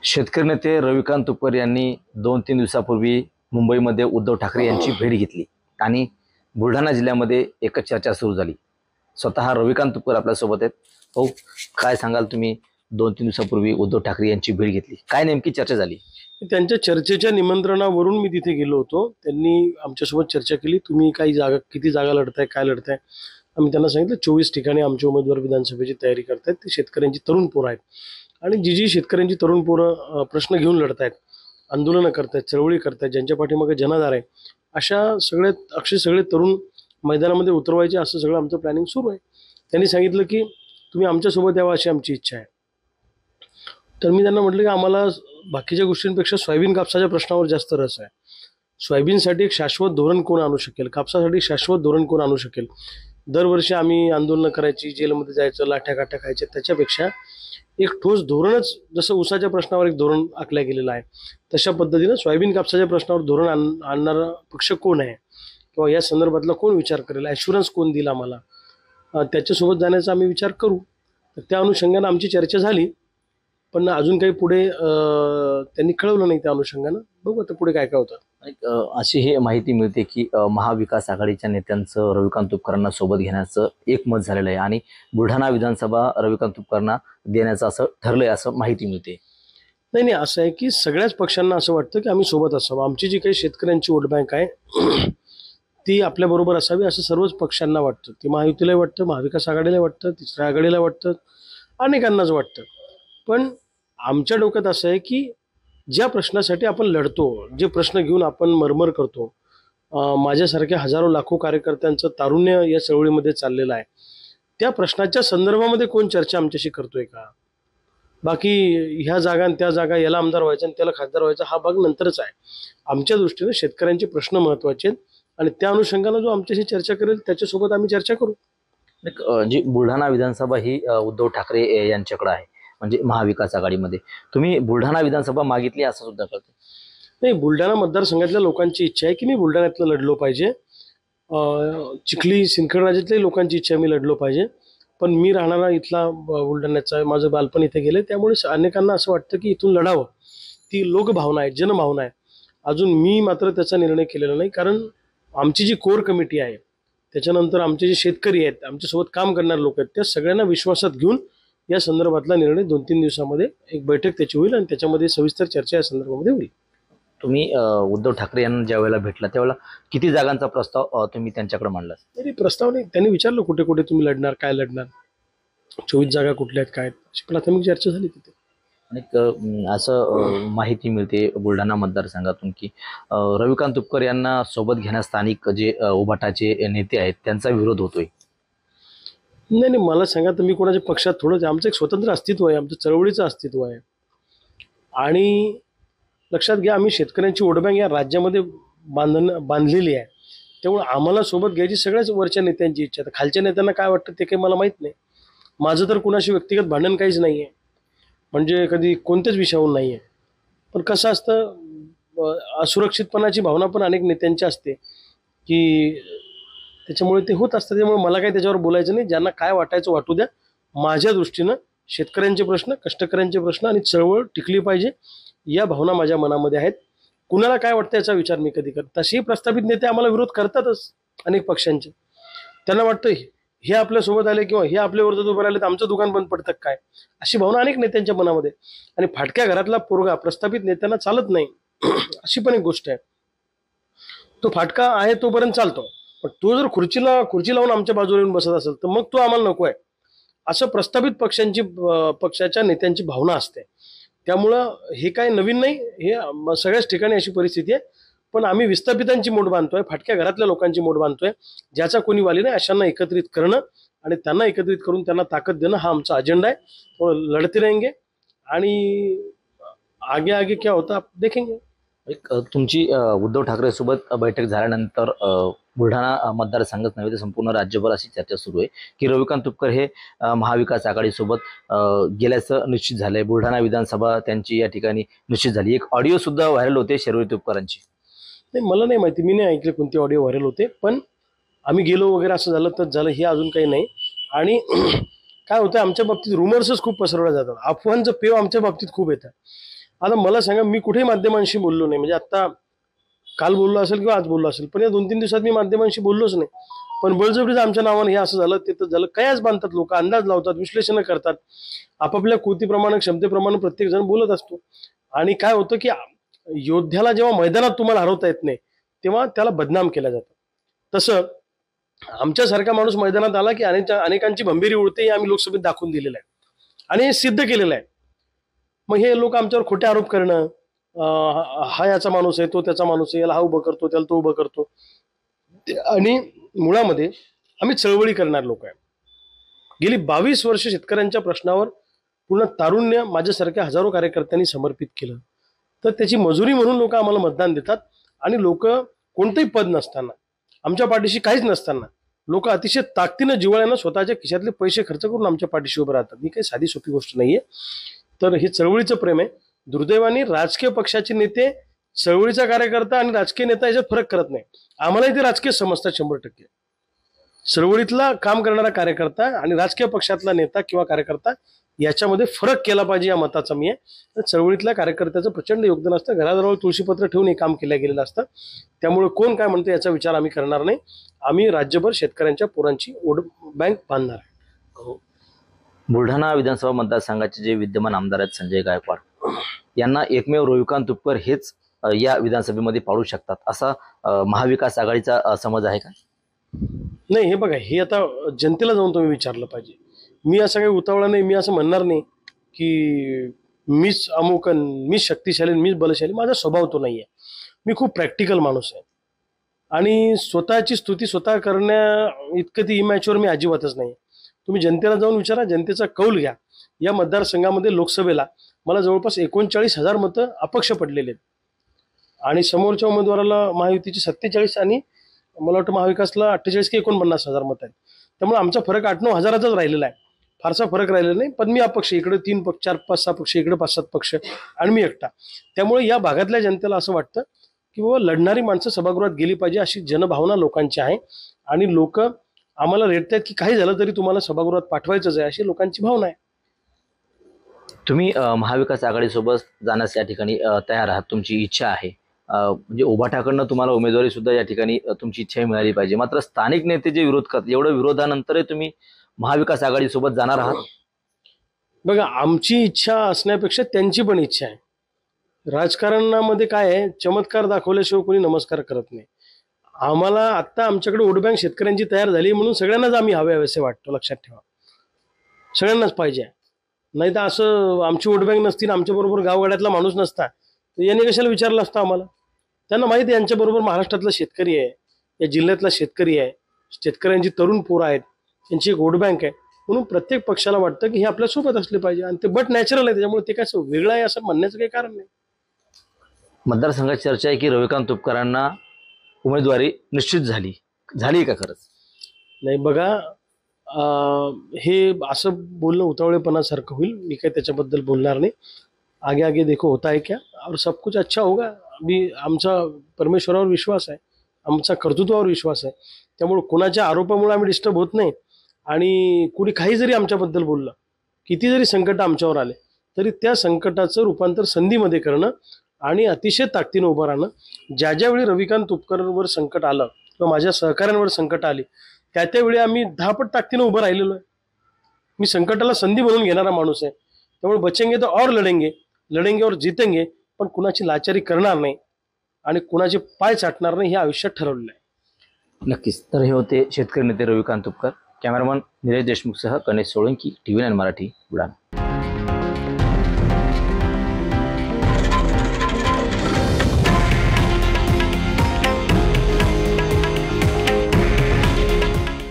शेतकरी नेते रविकांत तुपकर यांनी 2-3 दिवसापूर्वी मुंबईमध्ये उद्धव ठाकरे यांची भेट घेतली आणि बुलढाणा जिल्ह्यामध्ये एक चर्चा सुरू झाली। स्वतः रविकांत तुपकर आपल्यासोबत आहेत। हो, काय सांगाल तुम्ही? 2-3 दिवसापूर्वी उद्धव ठाकरे यांची भेट घेतली, काय नेमकी चर्चा झाली? त्यांच्या चर्चेच्या निमंत्रणावरून मी तिथे गेलो होतो। त्यांनी आमच्यासोबत चर्चा केली। तुम्ही काही जागा, किती जागा लढताय, काय लढताय? आम्ही त्यांना सांगितलं 24 ठिकाणी आमचे उमेदवार विधानसभेची तयारी करतायत। ते शेतकऱ्यांची तरुण पोरं आहेत आणि जी शेतकऱ्यांची तरुण पोरं प्रश्न घेऊन लढतायत, आंदोलनं करतायत, चळवळी करतायत, ज्यांच्या पाठीमागे जनाधार आहे, अशा सगळे तरुण मैदानामध्ये उतरवायचे, असं सगळं आमचं प्लॅनिंग सुरू आहे। त्यांनी सांगितलं की तुम्ही आमच्यासोबत यावं अशी आमची इच्छा आहे। तर मी त्यांना म्हटलं की आम्हाला बाकीच्या गोष्टींपेक्षा सोयाबीन कापसाच्या प्रश्नावर जास्त रस आहे। सोयाबीनसाठी एक शाश्वत धोरण कोण आणू शकेल, कापसासाठी शाश्वत धोरण कोण आणू शकेल? दरवर्षी आम्ही आंदोलनं करायची, जेलमध्ये जायचं, लाठ्या काठ्या खायच्या, त्याच्यापेक्षा एक ठोस धोरणच, जसं ऊसाच्या प्रश्नावर एक धोरण आखलं गेलेलं आहे, तशा पद्धतीनं सोयाबीन कापसाच्या प्रश्नावर धोरण आणणारा पक्ष कोण आहे किंवा या संदर्भातला कोण विचार करेल, ॲश्युरन्स कोण देईल आम्हाला, त्याच्यासोबत जाण्याचा आम्ही विचार करू। तर त्या अनुषंगानं आमची चर्चा झाली, पण अजून काही पुढे त्यांनी कळवलं नाही। त्या अनुषंगानं बघू आता पुढे काय काय होतं। अशी ही माहिती मिळते की महाविकास आघाडीच्या नेत्यांचं रविकांत तुपकरांना सोबत घेण्याचं एकमत झालेलं आहे आणि बुलढाणा विधानसभा रविकांत तुपकरांना देण्याचं असं ठरलंय, असं माहिती मिळते। नाही, असं आहे की सगळ्याच पक्षांना असं वाटतं की आम्ही सोबत असावं, आमची जी काही शेतकऱ्यांची वोट बँक आहे ती आपल्याबरोबर असावी, असं सर्वच पक्षांना वाटतं। ती महायुतीलाही वाटतं, महाविकास आघाडीला वाटतं, तिसऱ्या आघाडीला वाटतं, अनेकांनाच वाटतं। पण आमच्या डोक्यात असं आहे की ज्या प्रश्नासाठी आपण लढतो, जे प्रश्न घेऊन आपण मरमर करतो, माझ्यासारख्या हजारो लाखो कार्यकर्त्यांचं तारुण्य या चळवळीमध्ये चाललेलं आहे, त्या प्रश्नाच्या संदर्भामध्ये कोण चर्चा आमच्याशी करतोय का? बाकी ह्या जागा आणि त्या जागा, याला आमदार व्हायचं आणि त्याला खासदार व्हायचं, हा भाग नंतरच आहे। आमच्या दृष्टीने शेतकऱ्यांचे प्रश्न महत्त्वाचे आहेत आणि त्या अनुषंगानं जो आमच्याशी चर्चा करेल त्याच्यासोबत आम्ही चर्चा करू। जी बुलढाणा विधानसभा ही उद्धव ठाकरे यांच्याकडे आहे, म्हणजे महाविकास आघाडीमध्ये तुम्ही बुलढाणा विधानसभा मागितली असं सुद्धा कळतं? नाही, बुलढाणा मतदारसंघातल्या लोकांची इच्छा आहे की मी बुलढाण्यातलं लढलो पाहिजे, चिखली सिंदखेड राज्यातल्याही लोकांची इच्छा आहे मी लढलो पाहिजे, पण मी राहणारा इथला बुलढाण्याचा, माझं बालपण इथे गेले, त्यामुळे अनेकांना असं वाटतं की इथून लढावं। ती लोकभावना आहे, जनभावना आहे। अजून मी मात्र त्याचा निर्णय केलेला नाही, कारण आमची जी कोर कमिटी आहे, त्याच्यानंतर आमचे जे शेतकरी आहेत, आमच्यासोबत काम करणारे लोक आहेत, त्या सगळ्यांना विश्वासात घेऊन या संदर्भातला निर्णय 2-3 दिवसामध्ये एक बैठक त्याची होईल आणि त्याच्यामध्ये सविस्तर चर्चा या संदर्भामध्ये होईल। तुम्ही उद्धव ठाकरे यांना ज्या वेळेला भेटला त्यावेळेला किती जागांचा प्रस्ताव तुम्ही त्यांच्याकडे मांडला? तरी प्रस्ताव नाही, त्यांनी विचारलं कुठे कुठे तुम्ही लढणार, काय लढणार, 24 जागा कुठल्या आहेत, काय आहेत, अशी प्राथमिक चर्चा झाली तिथे। आणि असं माहिती मिळते बुलढाणा मतदारसंघातून की रविकांत तुपकर यांना सोबत घेण्यास स्थानिक जे उभाटाचे नेते आहेत त्यांचा विरोध होतोय। नाही, मला सांगा, तर मी कोणाच्या पक्षात थोडंच, आमचं एक स्वतंत्र अस्तित्व आहे, आमचं चळवळीचं अस्तित्व आहे आणि लक्षात घ्या, आम्ही शेतकऱ्यांची वोट बँक या राज्यामध्ये बांधलेली आहे, त्यामुळे आम्हाला सोबत घ्यायची सगळ्याच वरच्या नेत्यांची इच्छा आहे। खालच्या नेत्यांना काय वाटतं ते काही मला माहीत नाही। माझं तर कुणाशी व्यक्तिगत भांडण काहीच नाही आहे, म्हणजे कधी कोणत्याच विषयावर नाही आहे। पण कसं असतं, असुरक्षितपणाची भावना पण अनेक नेत्यांची असते की त्याच्यामुळे ते होत असतं। त्यामुळे मला काही त्याच्यावर बोलायचं नाही, ज्यांना काय वाटायचं वाटू द्या। माझ्या दृष्टीनं शेतकऱ्यांचे प्रश्न, कष्टकऱ्यांचे प्रश्न आणि चळवळ टिकली पाहिजे या भावना माझ्या मनामध्ये आहेत। कुणाला काय वाटतं याचा विचार मी कधी करत, तसेही प्रस्थापित नेते आम्हाला विरोध करतातच अनेक पक्षांचे। त्यांना वाटतं हे आपल्यासोबत आले किंवा हे आपल्या विरोधात उभं राहिले तर आमचं दुकान बंद पडतं काय, अशी भावना अनेक नेत्यांच्या मनामध्ये। आणि फाटक्या घरातला पोरगा प्रस्थापित नेत्यांना चालत नाही अशी पण एक गोष्ट आहे। तो फाटका आहे तोपर्यंत चालतो, पण तो जर खुर्ची लावून आमच्या बाजूला येऊन बसत असेल तर मग तो आम्हाला नको आहे, असं प्रस्थापित पक्षाच्या नेत्यांची भावना असते। त्यामुळं हे काय नवीन नाही, हे सगळ्याच ठिकाणी अशी परिस्थिती आहे। पण आम्ही विस्थापितांची मोठ बांधतोय, फाटक्या घरातल्या लोकांची मोठ बांधतोय, ज्याचा कोणी वाली नाही अशांना एकत्रित करणं आणि त्यांना एकत्रित करून त्यांना ताकद देणं हा आमचा अजेंडा आहे। लढते रहेंगे आणि आगे आगे क्या होता आप देखेंगे। तुमची उद्धव ठाकरे सोबत बैठक झाल्यानंतर बुलढाणा मतदारसंघात नव्हे तर संपूर्ण राज्यभर अशी चर्चा सुरू आहे की रविकांत तुपकर हे महाविकास आघाडीसोबत गेल्याचं निश्चित झालंय। बुलढाणा विधानसभा त्यांची या ठिकाणी निश्चित झाली। एक ऑडिओ सुद्धा व्हायरल होते शर्वरी तुपकरांची। नाही, मला नाही माहिती, मी नाही ऐकले कोणते ऑडिओ व्हायरल होते, पण आम्ही गेलो वगैरे असं झालं तर झालं, हे अजून काही नाही। आणि काय होतं, आमच्या बाबतीत रुमर्सच खूप पसरवल्या जातात, अफवांचं पेव आमच्या बाबतीत खूप येतं। आता मला सांगा, मी कुठेही माध्यमांशी बोललो नाही, म्हणजे आत्ता काल बोललो असेल किंवा आज बोललो असेल, पण या 2-3 दिवसात मी माध्यमांशी बोललोच नाही. पण बळजबरीचं आमच्या नावाने हे असं झालं, ते तर झालं, कयाच बांधतात लोक, अंदाज लावतात, विश्लेषण करतात, आपापल्या कृतीप्रमाणे क्षमतेप्रमाणे प्रत्येक जण बोलत असतो. आणि काय होतं की योद्ध्याला जेव्हा मैदानात तुम्हाला हरवता येत नाही तेव्हा त्याला बदनाम केलं जातं. तसं आमच्यासारखा माणूस मैदानात आला की अनेकांची भंबीरी उडते, हे आम्ही लोकसभेत दाखवून दिलेलं आहे आणि हे सिद्ध केलेलं आहे. मग हे लोक आमच्यावर खोटे आरोप करणं, हा याचा माणूस आहे, तो त्याचा माणूस आहे, याला हा उभं करतो, त्याला तो उभं करतो, आणि मुळामध्ये आम्ही चळवळी करणार लोक आहे. गेली 22 वर्ष शेतकऱ्यांच्या प्रश्नावर पूर्ण तारुण्य माझ्यासारख्या हजारो कार्यकर्त्यांनी समर्पित केलं. तर त्याची मजुरी म्हणून लोक आम्हाला मतदान देतात. आणि लोक कोणतंही पद नसताना, आमच्या पाठीशी काहीच नसताना, लोक अतिशय ताकदीनं जिव्हाळ्यानं स्वतःच्या खिशातले पैसे खर्च करून आमच्या पाठीशी उभं राहतात. ही काही साधी सोपी गोष्ट नाहीये. तर हे चळवळीचं प्रेम आहे. दुर्दैवाने राजकीय पक्षाचे नेते चळवळीचा कार्यकर्ता आणि राजकीय नेता याच्यात फरक करत नाही. आम्हालाही ते राजकीय समजतात 100%. चळवळीतला काम करणारा कार्यकर्ता आणि राजकीय पक्षातला नेता किंवा कार्यकर्ता याच्यामध्ये फरक केला पाहिजे, या मताचा मी आहे. चळवळीतल्या कार्यकर्त्याचं प्रचंड योगदान असतं. घराजवळ तुळशीपत्र ठेवून हे काम केलं गेलेलं असतं. त्यामुळे कोण काय म्हणतं याचा विचार आम्ही करणार नाही. आम्ही राज्यभर शेतकऱ्यांच्या पोरांची वोट बँक बांधणार आहे. बुलढाणा विधानसभा मतदारसंघाचे जे विद्यमान आमदार आहेत संजय गायकवाड, यांना एकमेव रविकांत तुपकर हेच या विधानसभेमध्ये पाडू शकतात असा महाविकास आघाडीचा समज आहे का? नाही, हे बघा, हे आता जनतेला जाऊन तुम्ही विचारलं पाहिजे. मी असं काही उतावळा नाही. मी असं म्हणणार नाही की मीच अमुक, मीच शक्तिशाली, मीच बलशाली. माझा स्वभाव तो नाही आहे. मी खूप प्रॅक्टिकल माणूस आहे आणि स्वतःची स्तुती स्वतः करण्या इतकं ती इमॅच्युअर मी अजिबातच नाही. तुम्ही जनतेला जाऊन विचारा, जनतेचा कौल घ्या. या मतदारसंघामध्ये लोकसभेला मला जवळपास 39,000 मतं अपक्ष पडलेले आहेत आणि समोरच्या उमेदवाराला महायुतीची 47 आणि मला वाटतं महाविकासला 48 की 49,000 मतं आहेत. त्यामुळे आमचा फरक 8-9 हजाराचाच राहिलेला आहे. फारसा फरक राहिलेला नाही. पण मी अपक्ष, इकडे 3 पक्ष, 4-5-6 पक्ष, इकडे 5-7 पक्ष आणि मी एकटा. त्यामुळे या भागातल्या जनतेला असं वाटतं की बाबा लढणारी माणसं सभागृहात गेली पाहिजे, अशी जनभावना लोकांची आहे. आणि लोक आम्हाला रेटतात की काही झालं तरी तुम्हाला सभागृहात पाठवायचंच आहे, अशी लोकांची भावना आहे. तुम्ही महाविकास आघाडीसोबत जाण्यास या ठिकाणी तयार आहात, तुमची इच्छा आहे. म्हणजे उभाटाकडनं तुम्हाला उमेदवारी सुद्धा या ठिकाणी तुमची इच्छा मिळाली पाहिजे. मात्र स्थानिक नेते जे विरोध करतात, एवढं विरोधानंतरही तुम्ही महाविकास आघाडीसोबत जाणार आहात? बघा, आमची इच्छा असण्यापेक्षा त्यांची पण इच्छा आहे. राजकारणामध्ये काय आहे, चमत्कार दाखवल्याशिवाय कोणी नमस्कार करत नाही. आम्हाला आत्ता आमच्याकडे वोट बँक शेतकऱ्यांची तयार झाली म्हणून सगळ्यांनाच आम्ही हवे वाटतो. लक्षात ठेवा, सगळ्यांनाच पाहिजे. नाही तर असं आमची वोट बँक नसती, आमच्याबरोबर गावगाड्यातला माणूस नसता, तर यांनी कशाला विचारलं असतं आम्हाला. त्यांना माहिती आहे यांच्याबरोबर महाराष्ट्रातला शेतकरी आहे, या जिल्ह्यातला शेतकरी आहे, शेतकऱ्यांची तरुण पोरं आहेत, त्यांची एक वोट बँक आहे. म्हणून प्रत्येक पक्षाला वाटतं की हे आपल्यासोबत असले पाहिजे आणि ते बट नॅचरल आहे. त्याच्यामुळे ते काय वेगळं आहे असं म्हणण्याचं काही कारण नाही. मतदारसंघाची चर्चा आहे की रविकांत तुपकरांना उमेदवारी निश्चित झाली का खरंच? नाही, बघा, हे असं बोलणं उतावळेपणासारखं होईल. मी काही त्याच्याबद्दल बोलणार नाही. आगे आगे देखो होता है क्या, और सब कुछ अच्छा होगा. आमचा परमेश्वरावर विश्वास आहे, आमचा कर्तृत्वावर विश्वास आहे. त्यामुळे कोणाच्या आरोपामुळे आम्ही डिस्टर्ब होत नाही. आणि कुणी काही जरी आमच्याबद्दल बोललं, किती जरी संकट आमच्यावर आले, तरी त्या संकटाचं रूपांतर संधीमध्ये करणं आणि अतिशय ताकदीनं उभं राहणं. ज्या ज्यावेळी रविकांत तुपकरवर संकट आलं किंवा माझ्या सहकाऱ्यांवर संकट आली, त्यावेळी आम्ही 10 पट ताकदीनं उभं राहिलेलो आहे. मी संकटाला संधी म्हणून घेणारा माणूस आहे. त्यामुळे बचेंगे तो और लढेंगे और जीतेंगे, पण कुणाची लाचारी करणार नाही आणि कुणाचे पाय चाटणार नाही, हे आयुष्यात ठरवलेलं आहे. नक्कीच. तर हे होते शेतकरी नेते रविकांत तुपकर. कॅमेरामन निलेश देशमुखसह गणेश सोळंकी, TV9 मराठी, बुलढाणा.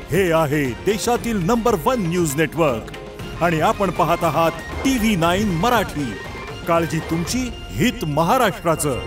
हे आहे देशातील नंबर 1 न्यूज नेटवर्क आणि आपण पाहत आहात TV9 मराठी. काळजी तुमची, हित महाराष्ट्राचं.